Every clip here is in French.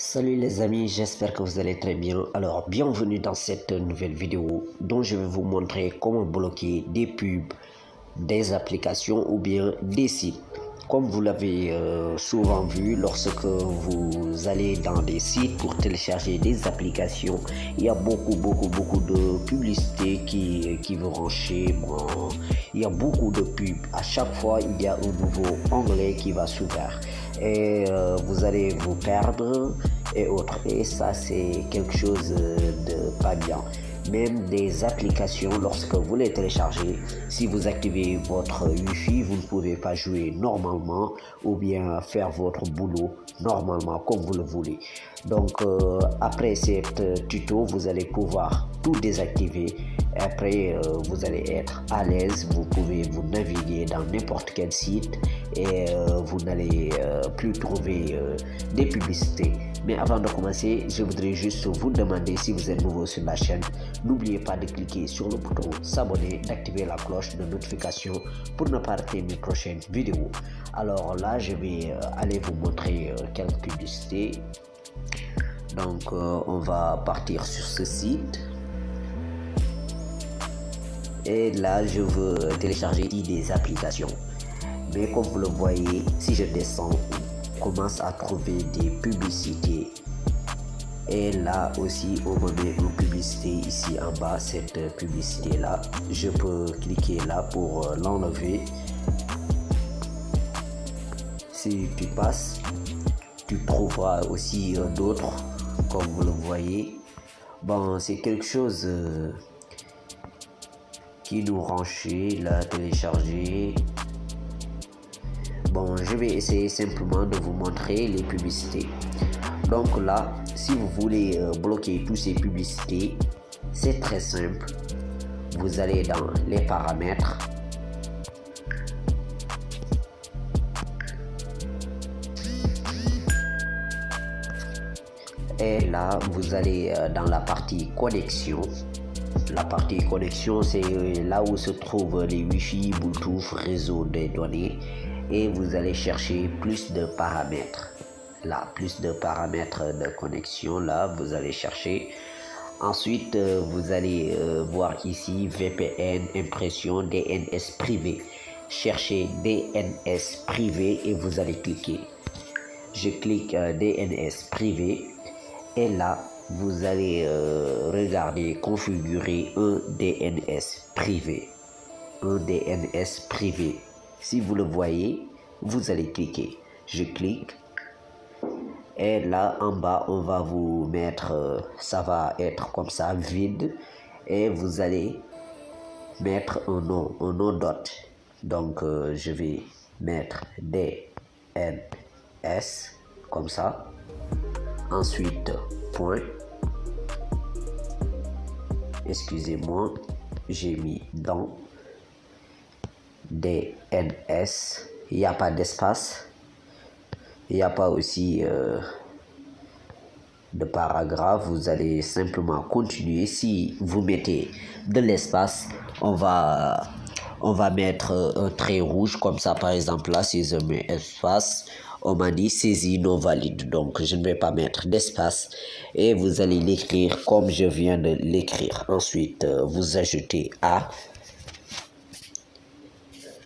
Salut les amis, j'espère que vous allez très bien. Alors, bienvenue dans cette nouvelle vidéo dont je vais vous montrer comment bloquer des pubs, des applications ou bien des sites. Comme vous l'avez souvent vu, lorsque vous allez dans des sites pour télécharger des applications, il y a beaucoup de publicités qui vous ranchez. Bon, il y a beaucoup de pubs. À chaque fois, il y a un nouveau onglet qui va s'ouvrir. Et vous allez vous perdre et autres. Et ça, c'est quelque chose de pas bien. Même des applications, lorsque vous les téléchargez, si vous activez votre Wi-Fi, vous ne pouvez pas jouer normalement ou bien faire votre boulot normalement comme vous le voulez. Donc, après cette tuto, vous allez pouvoir tout désactiver. Après, vous allez être à l'aise, vous pouvez vous naviguer dans n'importe quel site et vous n'allez plus trouver des publicités. Mais avant de commencer, je voudrais juste vous demander, si vous êtes nouveau sur la chaîne, n'oubliez pas de cliquer sur le bouton s'abonner, d'activer la cloche de notification pour ne pas rater mes prochaines vidéos. Alors là, je vais aller vous montrer quelques publicités. Donc, on va partir sur ce site. Et là, je veux télécharger des applications. Mais comme vous le voyez, si je descends, on commence à trouver des publicités. Et là aussi, on me met une publicité ici en bas, cette publicité-là. Je peux cliquer là pour l'enlever. Si tu passes, tu trouveras aussi d'autres, comme vous le voyez. Bon, c'est quelque chose qui nous ranchait, là, télécharger. Bon, je vais essayer simplement de vous montrer les publicités. Donc là, si vous voulez bloquer toutes ces publicités, c'est très simple. Vous allez dans les paramètres. Et là, vous allez dans la partie connexion. La partie connexion, c'est là où se trouvent les Wi-Fi, Bluetooth, réseau des données. Et vous allez chercher plus de paramètres. Là, plus de paramètres de connexion. Là, vous allez chercher. Ensuite, vous allez voir ici VPN, impression, DNS privé. Cherchez DNS privé et vous allez cliquer. Je clique DNS privé. Et là, vous allez regarder, configurer un DNS privé. Un DNS privé. Si vous le voyez, vous allez cliquer. Je clique. Et là, en bas, on va vous mettre, ça va être comme ça, vide. Et vous allez mettre un nom d'hôte. Donc, je vais mettre DNS, comme ça. Ensuite, point. Excusez-moi, j'ai mis dans DNS. Il n'y a pas d'espace. Il n'y a pas aussi de paragraphe. Vous allez simplement continuer. Si vous mettez de l'espace, on va mettre un trait rouge comme ça. Par exemple, là, si je mets espace, on m'a dit saisie non valide. Donc, je ne vais pas mettre d'espace. Et vous allez l'écrire comme je viens de l'écrire. Ensuite, vous ajoutez A,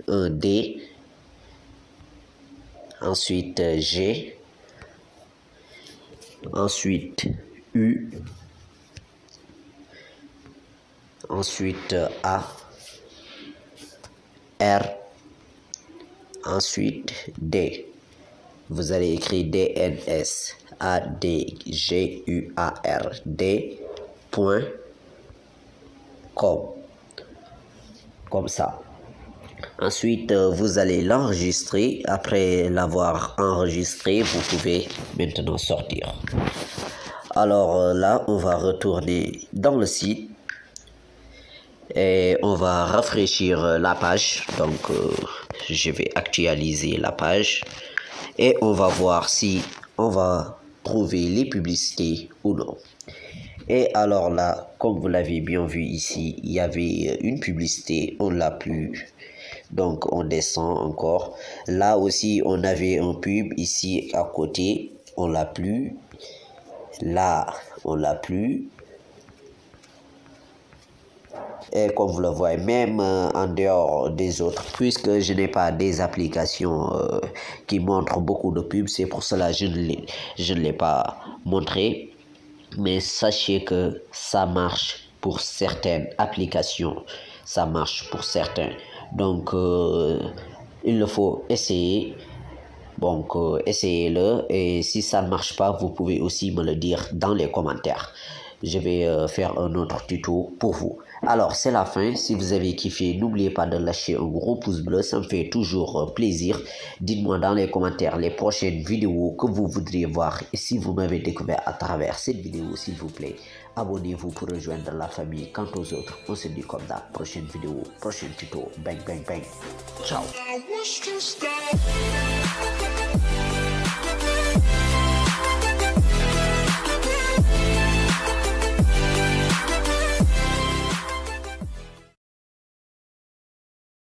un D, ensuite G, ensuite U, ensuite A, R, ensuite D. Vous allez écrire DNS, ADGUARD.com, comme ça. Ensuite, vous allez l'enregistrer. Après l'avoir enregistré, vous pouvez maintenant sortir. Alors là, on va retourner dans le site et on va rafraîchir la page. Donc, je vais actualiser la page et on va voir si on va trouver les publicités ou non. Et alors là, comme vous l'avez bien vu ici, il y avait une publicité, on l'a plus. Donc on descend encore. Là aussi, on avait un pub ici à côté, on l'a plus. Là, on l'a plus. Et comme vous le voyez, même en dehors des autres, puisque je n'ai pas des applications qui montrent beaucoup de pubs, c'est pour cela que je ne l'ai pas montré. Mais sachez que ça marche pour certaines applications, ça marche pour certains. Donc, il le faut essayer. Donc, essayez-le. Et si ça ne marche pas, vous pouvez aussi me le dire dans les commentaires. Je vais faire un autre tuto pour vous. Alors, c'est la fin. Si vous avez kiffé, n'oubliez pas de lâcher un gros pouce bleu. Ça me fait toujours plaisir. Dites-moi dans les commentaires les prochaines vidéos que vous voudriez voir. Et si vous m'avez découvert à travers cette vidéo, s'il vous plaît, abonnez-vous pour rejoindre la famille. Quant aux autres, on se dit comme la prochaine vidéo, prochain tuto. Bang, bang, bang. Ciao.